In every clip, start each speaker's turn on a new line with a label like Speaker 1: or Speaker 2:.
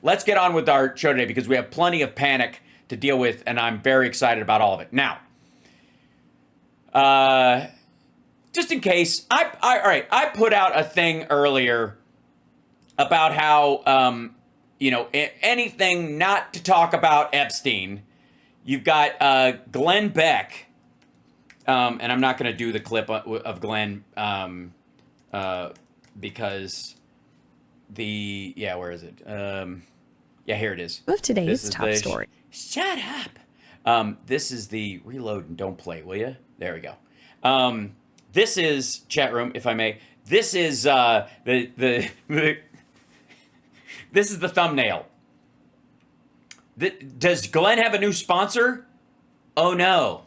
Speaker 1: let's get on with our show today because we have plenty of panic to deal with, and I'm very excited about all of it. Now, just in case, I put out a thing earlier about how, anything not to talk about Epstein. You've got Glenn Beck, and I'm not going to do the clip of Glenn because where is it? Here it is.
Speaker 2: Of today's top story.
Speaker 1: Shut up. This is the reload and don't play, will you? There we go. This is chat room, if I may. This is this is the thumbnail. Does Glenn have a new sponsor? Oh no.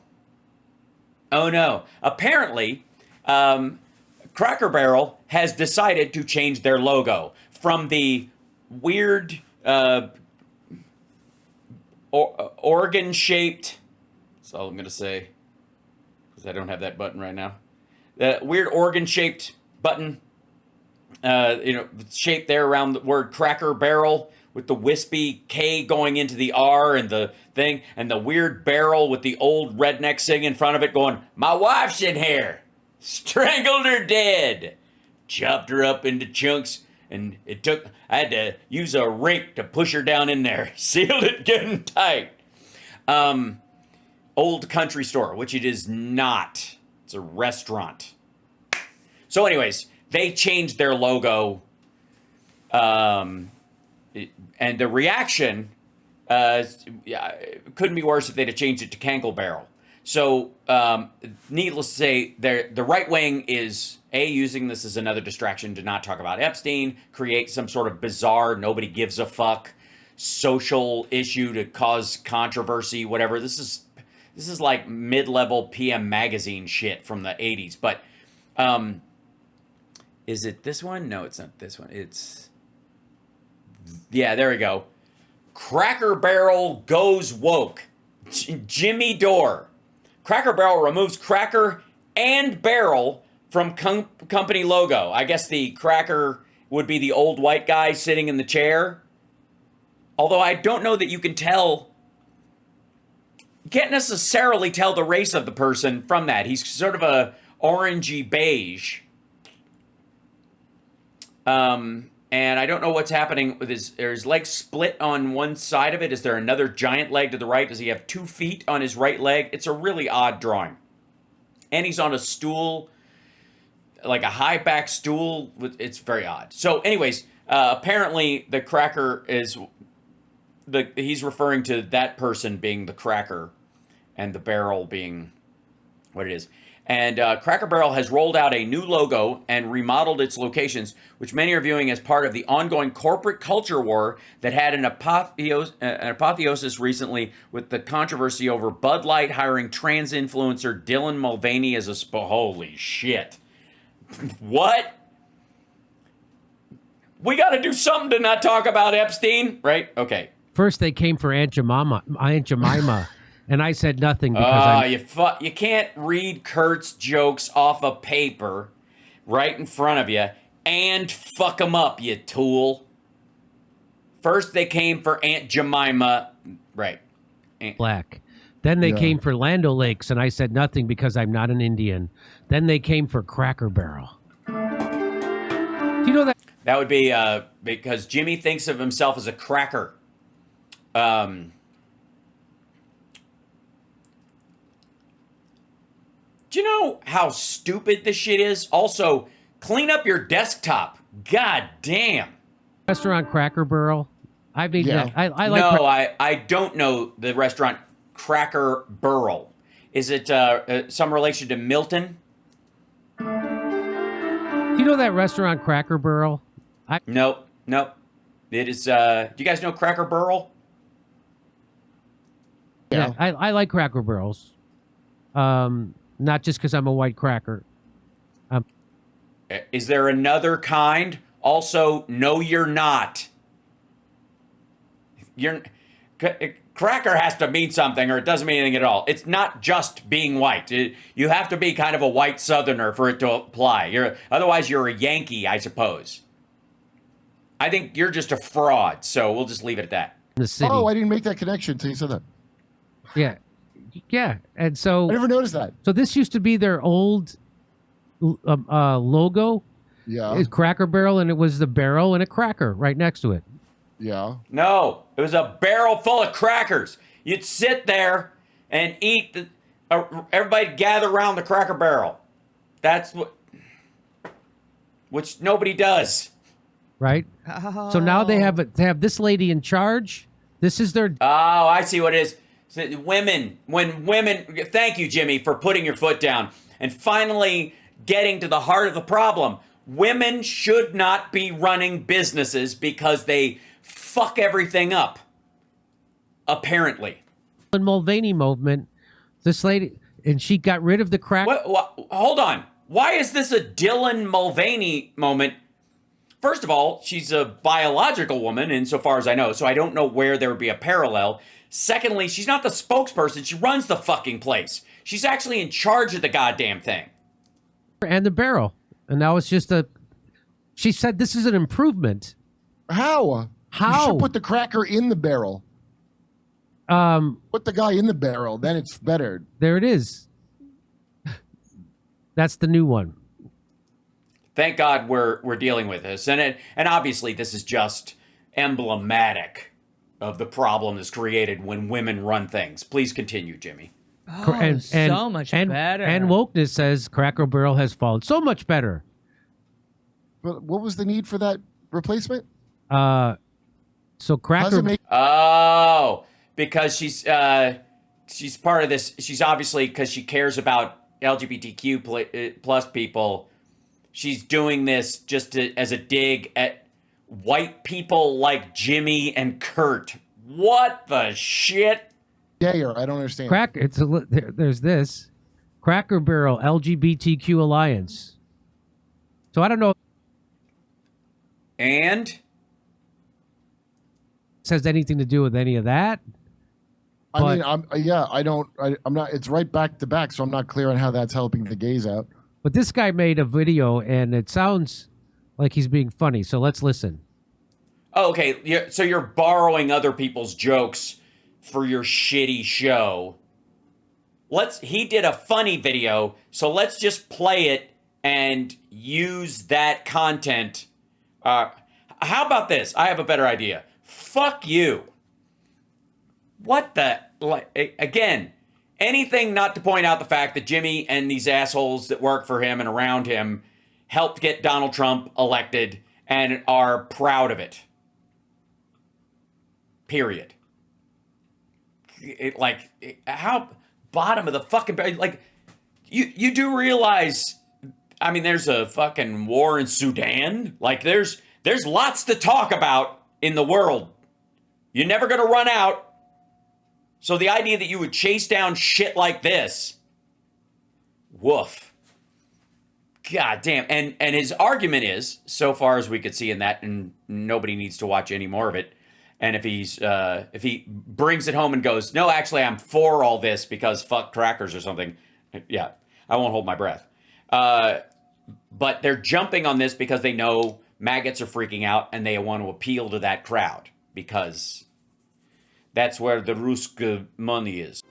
Speaker 1: Apparently, Cracker Barrel has decided to change their logo from the weird organ-shaped. That's all I'm going to say, because I don't have that button right now. The weird organ-shaped button, shaped there around the word Cracker Barrel with the wispy K going into the R and the thing, and the weird barrel with the old redneck singing in front of it going, "My wife's in here. Strangled her dead. Chopped her up into chunks, and I had to use a rake to push her down in there. Sealed it good and tight." Old country store, which it is not. It's a restaurant. So anyways, they changed their logo. And the reaction couldn't be worse if they'd have changed it to Cankle Barrel. So, needless to say, the right wing is, using this as another distraction to not talk about Epstein, create some sort of bizarre, nobody gives a fuck social issue to cause controversy, whatever. This is like mid-level PM magazine shit from the 80s. But, is it this one? No, it's not this one. There we go. Cracker Barrel goes woke. Jimmy Dore. Cracker Barrel removes cracker and barrel from company logo. I guess the cracker would be the old white guy sitting in the chair. Although I don't know that you can tell. You can't necessarily tell the race of the person from that. He's sort of a orangey beige. And I don't know what's happening with his leg split on one side of it. Is there another giant leg to the right? Does he have 2 feet on his right leg? It's a really odd drawing. And he's on a stool, like a high back stool. It's very odd. So anyways, apparently the cracker he's referring to that person being the cracker and the barrel being what it is. And Cracker Barrel has rolled out a new logo and remodeled its locations, which many are viewing as part of the ongoing corporate culture war that had an apotheosis recently with the controversy over Bud Light hiring trans influencer Dylan Mulvaney as a holy shit. What? We got to do something to not talk about Epstein, right? Okay.
Speaker 3: First, they came for Aunt Jemima. And I said nothing because
Speaker 1: you can't read Kurt's jokes off a paper right in front of you and fuck them up, you tool. First, they came for Aunt Jemima. Right.
Speaker 3: Black. Then they came for Land O'Lakes, and I said nothing because I'm not an Indian. Then they came for Cracker Barrel. Do you know that?
Speaker 1: That would be because Jimmy thinks of himself as a cracker. Do you know how stupid this shit is? Also, clean up your desktop. God damn.
Speaker 3: Restaurant Cracker Barrel. I mean,
Speaker 1: yeah.
Speaker 3: I like.
Speaker 1: No, I don't know the restaurant Cracker Barrel. Is it some relation to Milton?
Speaker 3: Do you know that restaurant Cracker Barrel?
Speaker 1: Nope. It is. Do you guys know Cracker Barrel?
Speaker 3: Yeah, I like Cracker Barrels. Not just because I'm a white cracker.
Speaker 1: Is there another kind? Also, no, you're not. Cracker has to mean something, or it doesn't mean anything at all. It's not just being white. You have to be kind of a white Southerner for it to apply. Otherwise, you're a Yankee, I suppose. I think you're just a fraud. So we'll just leave it at that.
Speaker 3: In the city.
Speaker 2: Oh, I didn't make that connection until you said that.
Speaker 3: Yeah. Yeah. And so
Speaker 2: I never noticed that.
Speaker 3: So this used to be their old logo.
Speaker 2: Yeah.
Speaker 3: It's Cracker Barrel, and it was the barrel and a cracker right next to it.
Speaker 2: Yeah.
Speaker 1: No, it was a barrel full of crackers. You'd sit there and eat. Everybody gather around the Cracker Barrel. That's which nobody does.
Speaker 3: Right. So now they have this lady in charge. This is their.
Speaker 1: Oh, I see what it is. So when women. Thank you, Jimmy, for putting your foot down and finally getting to the heart of the problem. Women should not be running businesses because they fuck everything up. Apparently.
Speaker 3: Mulvaney movement. This lady, and she got rid of the crack.
Speaker 1: What, hold on. Why is this a Dylan Mulvaney moment? First of all, she's a biological woman, insofar as I know, so I don't know where there would be a parallel. Secondly, she's not the spokesperson. She runs the fucking place. She's actually in charge of the goddamn thing.
Speaker 3: And the barrel. And now it's just she said this is an improvement.
Speaker 2: How? You should put the cracker in the barrel. Put the guy in the barrel, then it's better.
Speaker 3: There it is. That's the new one.
Speaker 1: Thank God we're dealing with this. And obviously this is just emblematic of the problem that's created when women run things. Please continue, Jimmy.
Speaker 4: Oh, so much better.
Speaker 3: And wokeness says Cracker Barrel has fallen. So much better.
Speaker 2: But what was the need for that replacement?
Speaker 3: So Cracker...
Speaker 1: Oh, because she's part of this. She's obviously, because she cares about LGBTQ plus people, she's doing this just as a dig at white people like Jimmy and Kurt. What the shit?
Speaker 2: Gayer, I don't understand.
Speaker 3: There's this. Cracker Barrel LGBTQ Alliance. So I don't know.
Speaker 1: And?
Speaker 3: This has anything to do with any of that.
Speaker 2: I mean, I'm not, it's right back to back, so I'm not clear on how that's helping the gays out.
Speaker 3: But this guy made a video, and it sounds like he's being funny, so let's listen.
Speaker 1: Oh, okay, so you're borrowing other people's jokes for your shitty show. He did a funny video, so let's just play it and use that content. How about this? I have a better idea. Fuck you. What the... Again, anything not to point out the fact that Jimmy and these assholes that work for him and around him helped get Donald Trump elected and are proud of it. Period. How bottom of the fucking... Like, you do realize... I mean, there's a fucking war in Sudan. Like, there's lots to talk about in the world. You're never going to run out. So the idea that you would chase down shit like this, woof. God damn. And his argument is, so far as we could see in that, and nobody needs to watch any more of it, and if he brings it home and goes, no, actually, I'm for all this because fuck crackers or something, yeah, I won't hold my breath. But they're jumping on this because they know maggots are freaking out and they want to appeal to that crowd because that's where the Ruska money is.